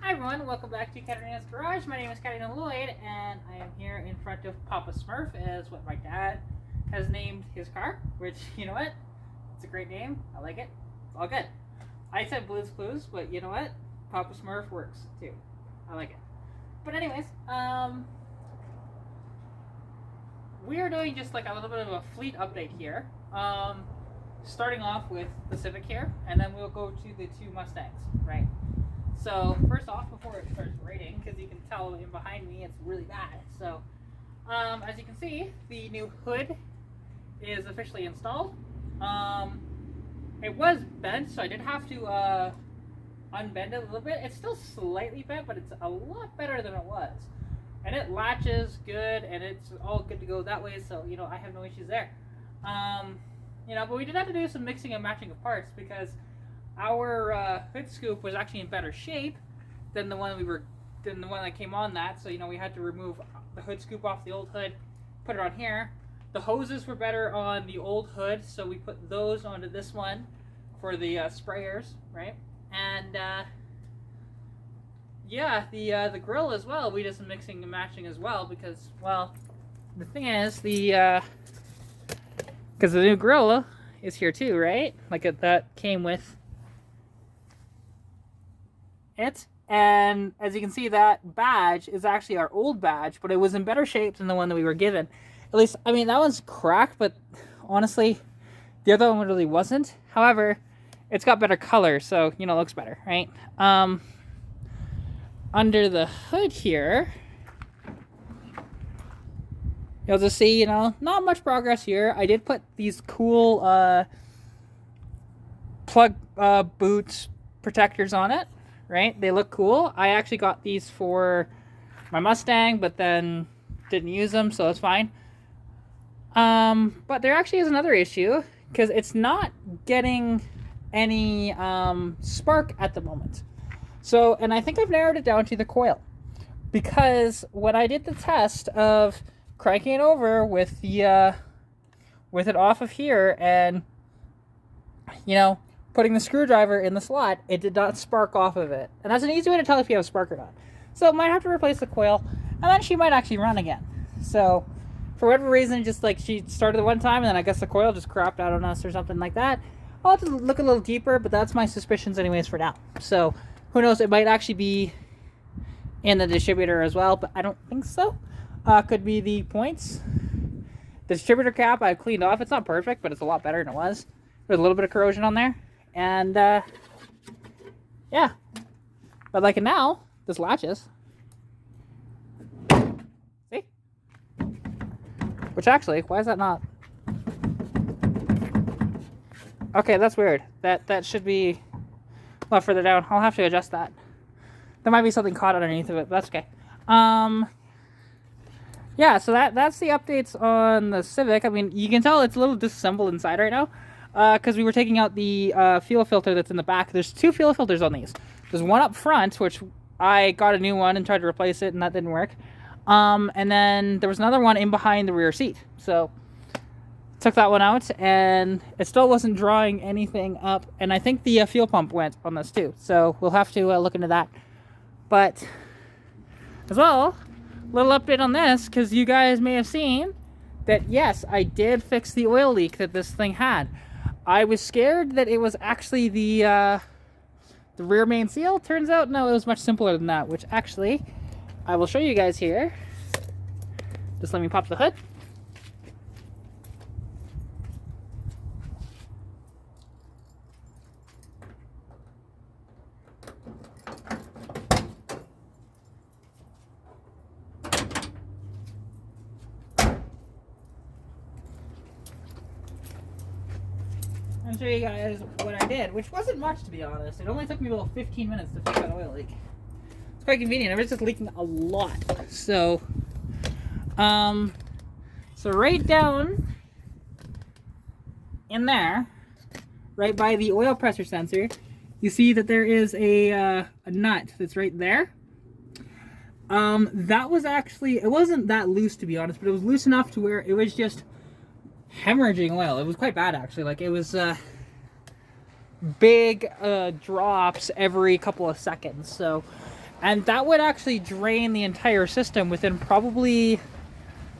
Hi everyone, welcome back to Katarina's Garage. My name is Katarina Lloyd, and I am here in front of Papa Smurf, as what my dad has named his car, which, you know what? It's a great name. I like it. It's all good. I said Blue's Clues, but you know what? Papa Smurf works too. I like it. But anyways, we are doing just like a little bit of a fleet update here. Starting off with the Civic here, and then we'll go to the two Mustangs, right? So first off, before it starts raining, because you can tell in behind me it's really bad. So as you can see, the new hood is officially installed. It was bent, so I did have to unbend it a little bit. It's still slightly bent, but it's a lot better than it was. And it latches good, and it's all good to go that way, so, you know, I have no issues there. You know, but we did have to do some mixing and matching of parts, because our hood scoop was actually in better shape than the one that came on that. So, you know, we had to remove the hood scoop off the old hood, put it on here. The hoses were better on the old hood, so we put those onto this one for the sprayers, right? And yeah, the grill as well, we did some mixing and matching as well, because, well, the thing is, because the new grill is here too, right? Like that came with it, and as you can see, that badge is actually our old badge, but it was in better shape than the one that we were given. At least, I mean, that one's cracked, but honestly, the other one really wasn't. However, it's got better color, so, you know, it looks better, right? Under the hood here, you'll just see, you know, not much progress here. I did put these cool plug boot protectors on it, right? They look cool. I actually got these for my Mustang, but then didn't use them, so it's fine. But there actually is another issue, because it's not getting any spark at the moment. So, and I think I've narrowed it down to the coil, because when I did the test of cranking it over with the with it off of here and, you know, putting the screwdriver in the slot, it did not spark off of it. And that's an easy way to tell if you have a spark or not. So might have to replace the coil, and then she might actually run again. So for whatever reason, just like she started one time, and then I guess the coil just crapped out on us or something like that. I'll have to look a little deeper, but that's my suspicions anyways for now. So who knows, it might actually be in the distributor as well, but I don't think so. Could be the points. The distributor cap I've cleaned off. It's not perfect, but it's a lot better than it was. There's a little bit of corrosion on there. And, yeah. But like now, this latches. See? Which actually, why is that not? Okay, that's weird. That should be a lot further down. I'll have to adjust that. There might be something caught underneath of it, but that's okay. Yeah, so that's the updates on the Civic. I mean, you can tell it's a little disassembled inside right now, because we were taking out the fuel filter that's in the back. There's two fuel filters on these. There's one up front, which I got a new one and tried to replace it, and that didn't work. And then there was another one in behind the rear seat. So took that one out, and it still wasn't drawing anything up. And I think the fuel pump went on this too. So we'll have to look into that. But as well, little update on this, because you guys may have seen that, yes, I did fix the oil leak that this thing had. I was scared that it was actually the rear main seal. Turns out, no, it was much simpler than that, which actually I will show you guys here. Just let me pop the hood. I'll show you guys what I did, which wasn't much, to be honest. It only took me about 15 minutes to fix that oil leak. It's quite convenient. It was just leaking a lot. So, so right down in there, right by the oil pressure sensor, you see that there is a nut that's right there. That was actually, it wasn't that loose, to be honest, but it was loose enough to where it was just hemorrhaging oil. It was quite bad, actually. Like, it was big drops every couple of seconds. So, and that would actually drain the entire system within probably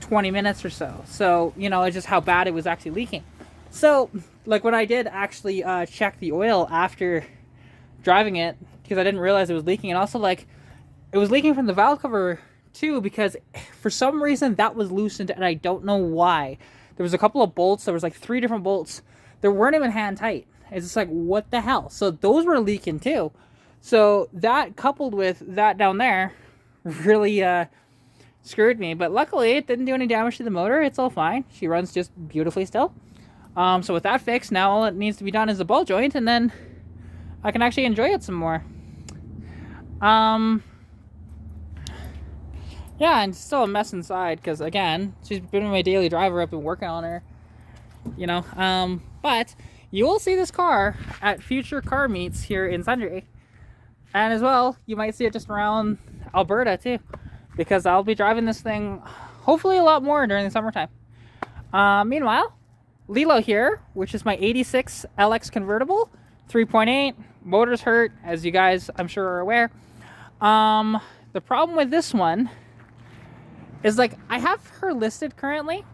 20 minutes or so. So, you know, it's just how bad it was actually leaking. So, like when I did actually check the oil after driving it, because I didn't realize it was leaking, and also like it was leaking from the valve cover too, because for some reason that was loosened and I don't know why. There was a couple of bolts, there was like 3 different bolts that weren't even hand tight. It's just like, what the hell? So those were leaking too. So that coupled with that down there really screwed me. But luckily it didn't do any damage to the motor. It's all fine. She runs just beautifully still. So with that fixed, now all it needs to be done is the ball joint, and then I can actually enjoy it some more. Yeah, and still a mess inside, because again, she's been my daily driver. I've been working on her, you know. But you will see this car at future car meets here in Sundre. And as well, you might see it just around Alberta too, because I'll be driving this thing hopefully a lot more during the summertime. Meanwhile, Lilo here, which is my 86 LX convertible, 3.8, motor's hurt, as you guys I'm sure are aware. The problem with this one is, like, I have her listed currently.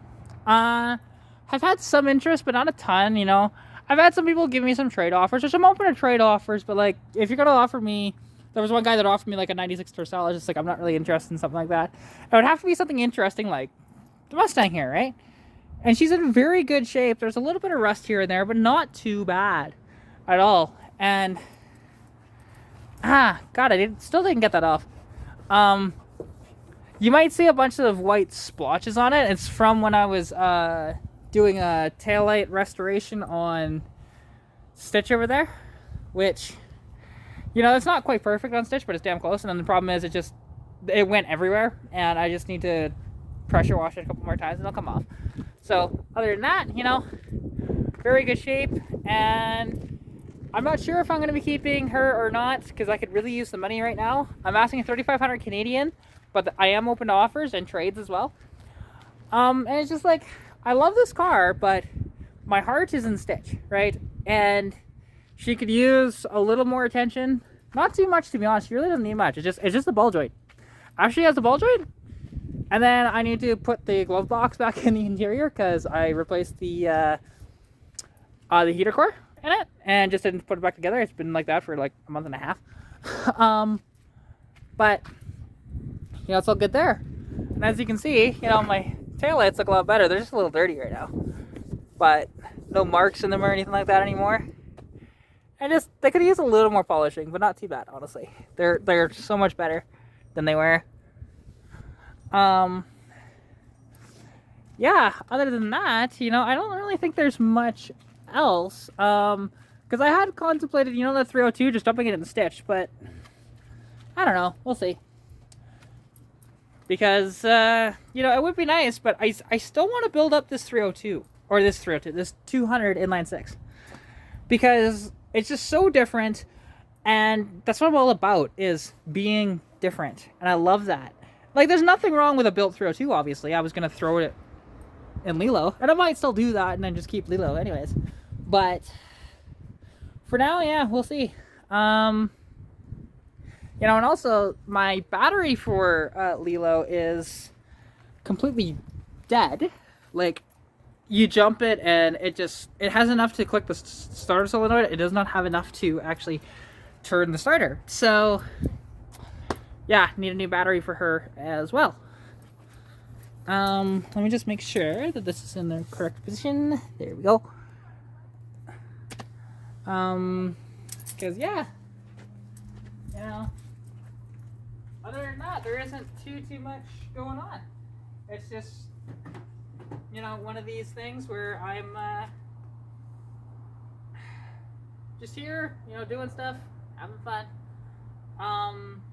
I've had some interest, but not a ton, you know. I've had some people give me some trade offers, which I'm open to trade offers, but like, if you're gonna offer me, there was one guy that offered me like a 96 Tercel. I was just like, I'm not really interested in something like that. It would have to be something interesting like the Mustang here, right? And she's in very good shape. There's a little bit of rust here and there, but not too bad at all. And God, still didn't get that off. You might see a bunch of white splotches on it. It's from when I was doing a taillight restoration on Stitch over there, which, you know, it's not quite perfect on Stitch, but it's damn close. And then the problem is it went everywhere, and I just need to pressure wash it a couple more times and it'll come off. So other than that, you know, very good shape. And I'm not sure if I'm going to be keeping her or not, because I could really use the money right now. I'm asking 3,500 Canadian, but I am open to offers and trades as well. And it's just like, I love this car, but my heart is in Stitch, right? And she could use a little more attention. Not too much, to be honest. She really doesn't need much. It's just the ball joint. After she has the ball joint, and then I need to put the glove box back in the interior, because I replaced the heater core in it and just didn't put it back together. It's been like that for like a month and a half. But you know, it's all good there. And as you can see, you know, my taillights look a lot better. They're just a little dirty right now, but no marks in them or anything like that anymore. And just, they could use a little more polishing, but not too bad, honestly. They're so much better than they were. Yeah, other than that, you know, I don't really think there's much else. Because I had contemplated, you know, the 302, just dumping it in the Stitch, but I don't know. We'll see. Because, you know, it would be nice, but I still want to build up this 302, or this 302, this 200 inline 6. Because it's just so different, and that's what I'm all about, is being different. And I love that. Like, there's nothing wrong with a built 302, obviously. I was going to throw it in Lilo, and I might still do that and then just keep Lilo anyways. But for now, yeah, we'll see. You know, and also my battery for Lilo is completely dead. Like, you jump it and it has enough to click the starter solenoid. It does not have enough to actually turn the starter. So yeah, need a new battery for her as well. Let me just make sure that this is in the correct position. There we go. Because yeah, you know, other than that, there isn't too much going on. It's just, you know, one of these things where I'm just here, you know, doing stuff, having fun.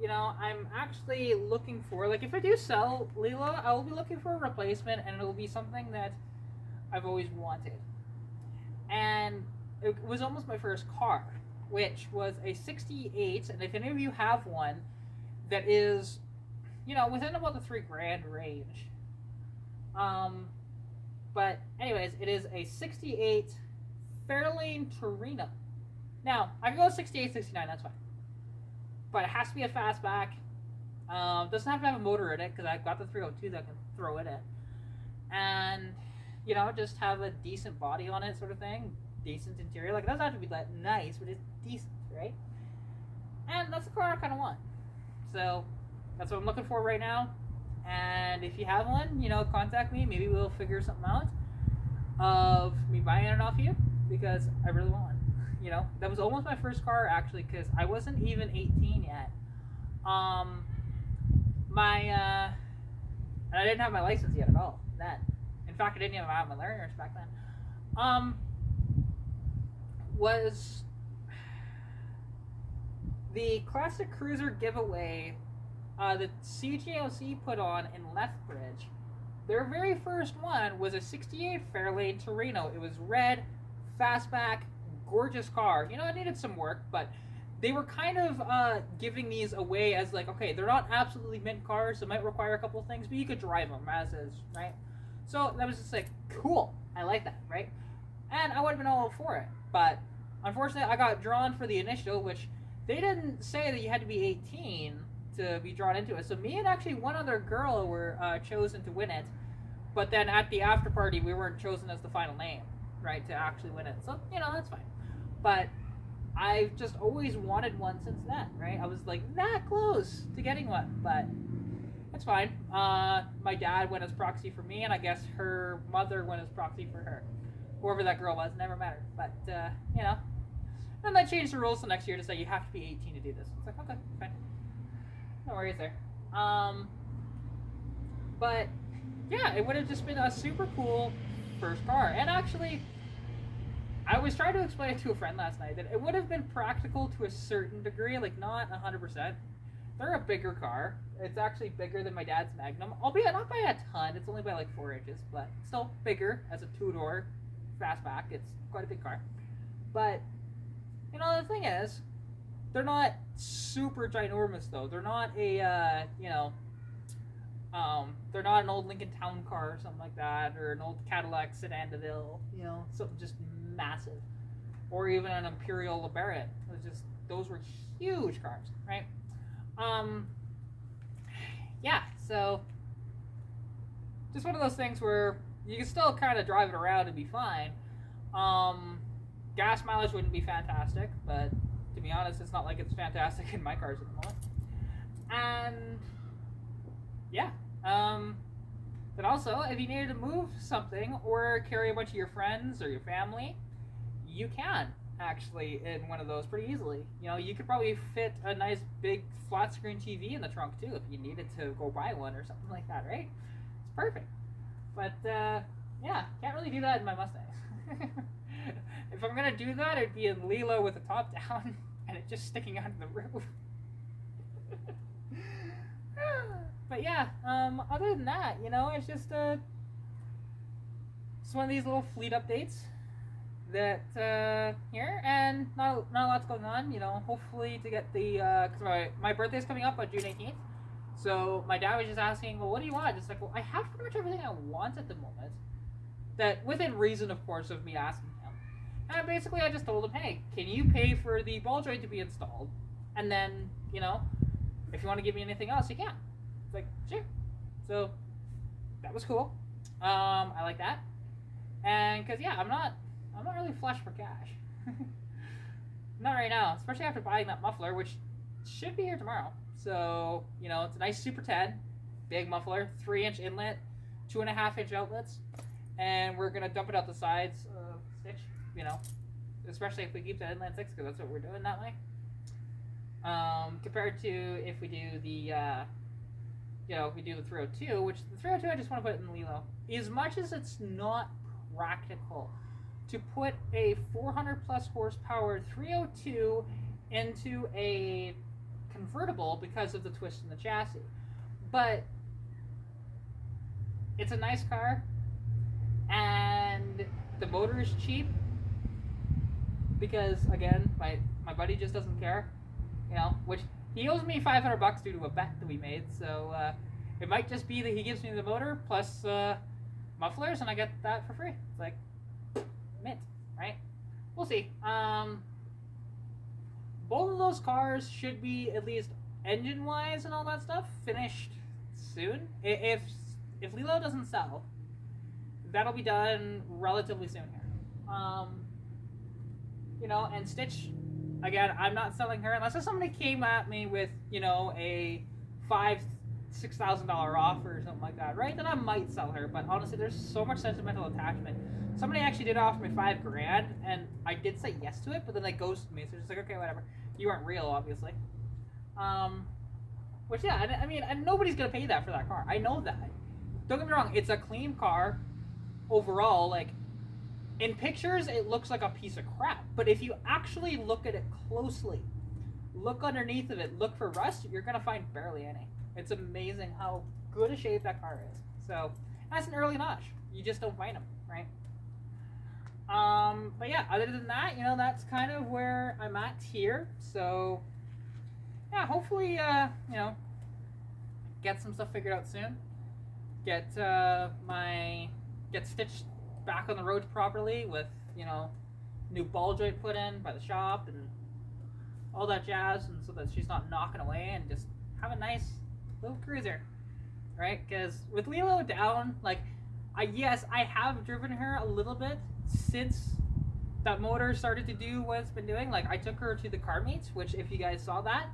You know, I'm actually looking for, like, if I do sell Lilo, I will be looking for a replacement, and it will be something that I've always wanted. And it was almost my first car, which was a 68, and if any of you have one that is, you know, within about the $3,000 range. But anyways, it is a 68 Fairlane Torino. Now, I can go 68, 69, that's fine. But it has to be a fastback. Doesn't have to have a motor in it, because I've got the 302 that I can throw it in. And, you know, just have a decent body on it, sort of thing. Decent interior. Like, it doesn't have to be that nice, but it's decent, right? And that's the car I kind of want. So, that's what I'm looking for right now. And if you have one, you know, contact me. Maybe we'll figure something out of me buying it off you, because I really want one. You know, that was almost my first car, actually, because I wasn't even 18 yet. And I didn't have my license yet at all then. In fact, I didn't even have my learners back then. Was the Classic Cruiser giveaway that CJOC put on in Lethbridge. Their very first one was a 68 Fairlane Torino. It was red, fastback, gorgeous car. You know, it needed some work, but they were kind of giving these away as like, okay, they're not absolutely mint cars. It might require a couple of things, but you could drive them as is, right? So that was just like, cool. I like that, right? And I would have been all for it. But unfortunately, I got drawn for the initial, which they didn't say that you had to be 18 to be drawn into it. So me and actually one other girl were chosen to win it. But then at the after party, we weren't chosen as the final name, right, to actually win it. So, you know, that's fine. But I've just always wanted one since then, right? I was like that close to getting one, but it's fine. My dad went as proxy for me, and I guess her mother went as proxy for her. Whoever that girl was, never mattered. But, you know. And they changed the rules the next year to say you have to be 18 to do this. It's like, okay, fine. No worries there. But, yeah, it would have just been a super cool first car. And actually, I was trying to explain it to a friend last night that it would have been practical to a certain degree, like not 100%. They're a bigger car. It's actually bigger than my dad's Magnum, albeit not by a ton. It's only by like 4 inches, but still bigger as a two-door fastback. It's quite a big car. But, you know, the thing is, they're not super ginormous though. They're not a, you know, they're not an old Lincoln Town car or something like that, or an old Cadillac Sedan DeVille, you know, something just massive, or even an Imperial LeBaron. It was just, those were huge cars, right? Yeah, so just one of those things where you can still kind of drive it around and be fine. Gas mileage wouldn't be fantastic, but to be honest, it's not like it's fantastic in my cars at the moment. And yeah, but also, if you needed to move something or carry a bunch of your friends or your family, you can actually in one of those pretty easily. You know, you could probably fit a nice big flat screen TV in the trunk too if you needed to go buy one or something like that, right? It's perfect. But yeah, can't really do that in my Mustangs. If I'm gonna do that, it'd be in Lilo with the top down and it just sticking out of the roof. But yeah, other than that, you know, it's just it's one of these little fleet updates that here, and not a lot's going on. You know, hopefully to get the because my birthday's coming up on June 18th, so my dad was just asking, well, what do you want? Just like, well, I have pretty much everything I want at the moment, that within reason, of course, of me asking him. And basically, I just told him, hey, can you pay for the ball joint to be installed, and then, you know, if you want to give me anything else, you can. It's like, sure. So that was cool. I like that. And because yeah, I'm not really flush for cash. Not right now, especially after buying that muffler, which should be here tomorrow. So, you know, it's a nice Super 10, big muffler, 3-inch inlet, 2.5-inch outlets, and we're gonna dump it out the sides of the stitch. You know, especially if we keep that inlet 6, because that's what we're doing that way. Compared to if we do the, you know, if we do the 302, which the 302 I just want to put it in Lilo. As much as it's not practical to put a 400 plus horsepower 302 into a convertible because of the twist in the chassis, but it's a nice car, and the motor is cheap because, again, my buddy just doesn't care. You know, which he owes me $500 due to a bet that we made, so it might just be that he gives me the motor plus mufflers, and I get that for free. It's like mint, right? We'll see. both of those cars should be, at least engine wise and all that stuff, finished soon. If Lilo doesn't sell, that'll be done relatively soon here. You know, and Stitch, again, I'm not selling her unless somebody came at me with, you know, a $6,000 offer or something like that, right? Then I might sell her. But honestly, there's so much sentimental attachment. Somebody actually did offer me $5,000, and I did say yes to it, but then they ghosted me. So it's like, okay, whatever. You aren't real, obviously. Which, yeah, I mean, nobody's gonna pay that for that car. I know that. Don't get me wrong, it's a clean car overall. Like, in pictures, it looks like a piece of crap. But if you actually look at it closely, look underneath of it, look for rust, you're gonna find barely any. It's amazing how good a shape that car is. So, that's an early notch. You just don't find them, right? But yeah, other than that, you know, that's kind of where I'm at here. So, yeah, hopefully, you know, get some stuff figured out soon. Get Stitch back on the road properly with, you know, new ball joint put in by the shop and all that jazz, and so that she's not knocking away, and just have a nice little cruiser, right? Because with Lilo down, like, yes, I have driven her a little bit since that motor started to do what it's been doing. Like, I took her to the car meets, which, if you guys saw that,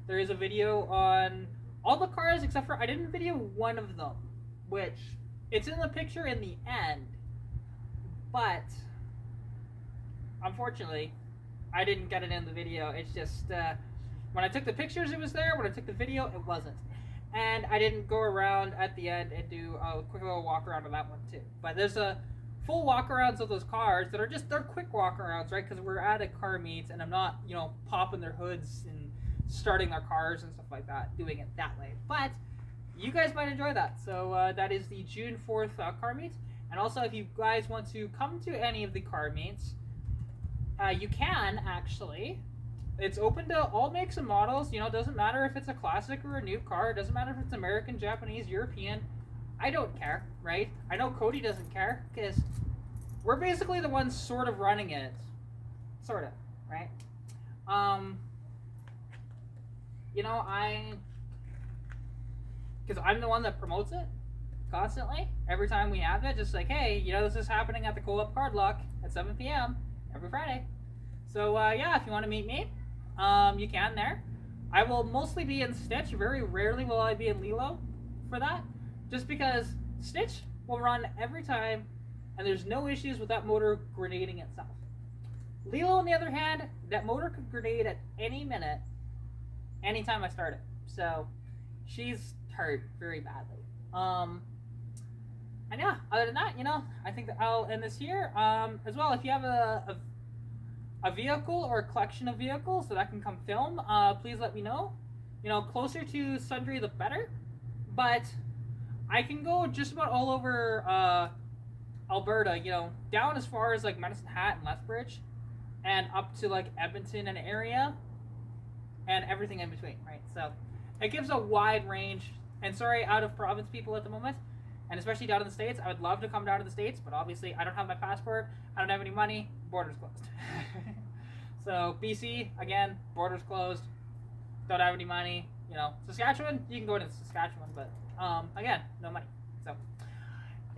there is a video on all the cars except for, I didn't video one of them, which it's in the picture in the end, but unfortunately I didn't get it in the video. It's just when I took the pictures it was there, when I took the video it wasn't, and I didn't go around at the end and do a quick little walk around of that one too. But there's a full walk arounds of those cars that are just, they're quick walk arounds, right? Because we're at a car meet and I'm not, you know, popping their hoods and starting their cars and stuff like that, doing it that way. But you guys might enjoy that. So that is the June 4th car meet. And also, if you guys want to come to any of the car meets, you can actually. It's open to all makes and models. You know, it doesn't matter if it's a classic or a new car. It doesn't matter if it's American, Japanese, European. I don't care, right? I know Cody doesn't care, because we're basically the ones sort of running it. Sort of, right? You know, because I'm the one that promotes it constantly. Every time we have it, just like, hey, you know, this is happening at the Co-op Card Lock at 7 p.m. every Friday. So, yeah, if you want to meet me, you can there. I will mostly be in Stitch. Very rarely will I be in Lilo for that. Just because Stitch will run every time, and there's no issues with that motor grenading itself. Lilo, on the other hand, that motor could grenade at any minute, anytime I start it. So, she's hurt very badly. And yeah, other than that, you know, I think that I'll end this here. As well, if you have a vehicle or a collection of vehicles that I can come film, please let me know. You know, closer to Sundry the better. But I can go just about all over Alberta, you know, down as far as like Medicine Hat and Lethbridge, and up to like Edmonton and area, and everything in between, right? So it gives a wide range. And sorry, out of province people at the moment, and especially down in the States, I would love to come down to the States, but obviously I don't have my passport, I don't have any money, borders closed. So BC, again, borders closed, don't have any money, you know. Saskatchewan, you can go into Saskatchewan, but again, no money. So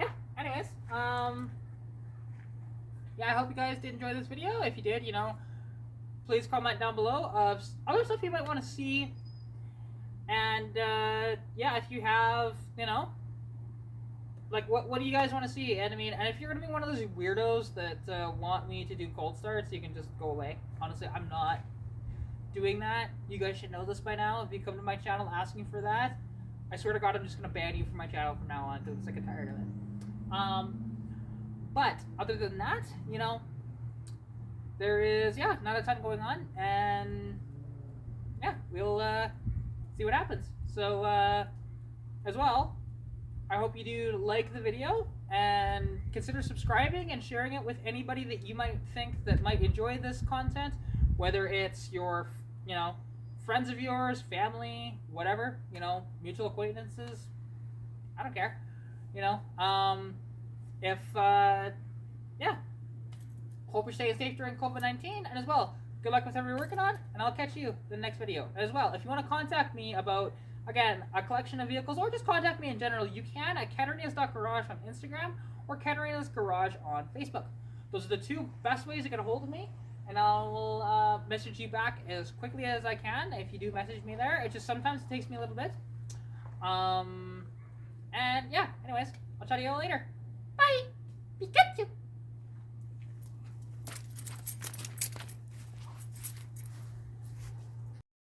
yeah, anyways, yeah, I hope you guys did enjoy this video. If you did, you know, please comment down below of other stuff you might want to see. And yeah, if you have, you know, like what do you guys want to see? And I mean, and if you're gonna be one of those weirdos that want me to do cold starts, you can just go away. Honestly, I'm not doing that. You guys should know this by now. If you come to my channel asking for that, I swear to God, I'm just gonna ban you from my channel from now on because I'm sick and tired of it. But other than that, you know, there is, yeah, not a ton going on, and yeah, we'll see what happens. So as well, I hope you do like the video and consider subscribing and sharing it with anybody that you might think that might enjoy this content, whether it's your, you know, friends of yours, family, whatever, you know, mutual acquaintances. I don't care, you know. Yeah, hope you're staying safe during COVID-19, and as well, good luck with whatever you're working on, and I'll catch you in the next video. As well, if you want to contact me about, again, a collection of vehicles, or just contact me in general, you can at katarina's.garage on Instagram or Katarina's Garage on Facebook. Those are the two best ways to get a hold of me, and I'll message you back as quickly as I can if you do message me there. It just sometimes it takes me a little bit. And yeah, anyways, I'll chat to you all later. Bye! Pikachu!